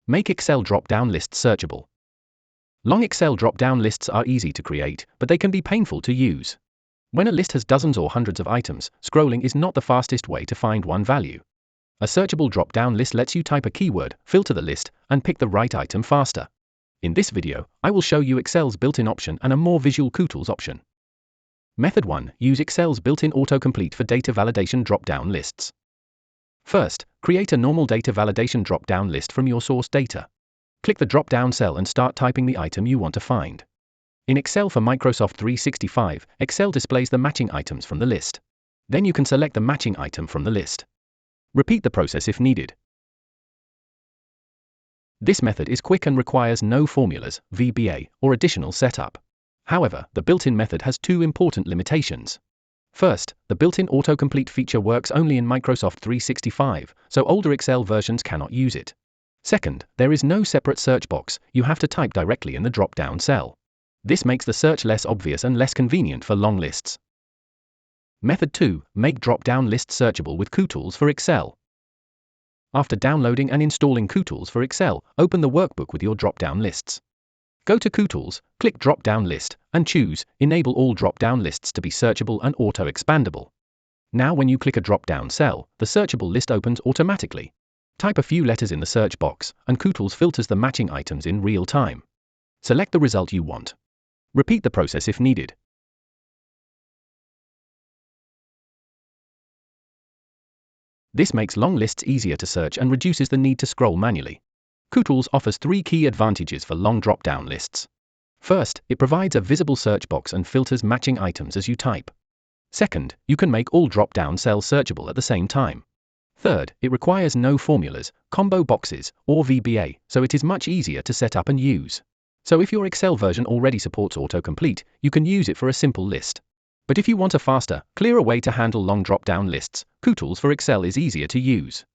Make Excel drop-down lists searchable. Long Excel drop-down lists are easy to create, but they can be painful to use. When a list has dozens or hundreds of items, scrolling is not the fastest way to find one value. A searchable drop-down list lets you type a keyword, filter the list, and pick the right item faster. In this video, I will show you Excel's built-in option and a more visual Kutools option. Method 1. Use Excel's built-in AutoComplete for data validation drop-down lists. First, create a normal data validation drop-down list from your source data. Click the drop-down cell and start typing the item you want to find. In Excel for Microsoft 365, Excel displays the matching items from the list. Then you can select the matching item from the list. Repeat the process if needed. This method is quick and requires no formulas, VBA, or additional setup. However, the built-in method has two important limitations. First, the built-in autocomplete feature works only in Microsoft 365, so older Excel versions cannot use it. Second, there is no separate search box, you have to type directly in the drop-down cell. This makes the search less obvious and less convenient for long lists. Method 2. Make drop-down lists searchable with Kutools for Excel. After downloading and installing Kutools for Excel, open the workbook with your drop-down lists. Go to Kutools, click Drop-down List, and choose Enable all drop-down lists to be searchable and auto-expandable. Now when you click a drop-down cell, the searchable list opens automatically. Type a few letters in the search box, and Kutools filters the matching items in real time. Select the result you want. Repeat the process if needed. This makes long lists easier to search and reduces the need to scroll manually. Kutools offers three key advantages for long drop-down lists. First, it provides a visible search box and filters matching items as you type. Second, you can make all drop-down cells searchable at the same time. Third, it requires no formulas, combo boxes, or VBA, so it is much easier to set up and use. So if your Excel version already supports autocomplete, you can use it for a simple list. But if you want a faster, clearer way to handle long drop-down lists, Kutools for Excel is easier to use.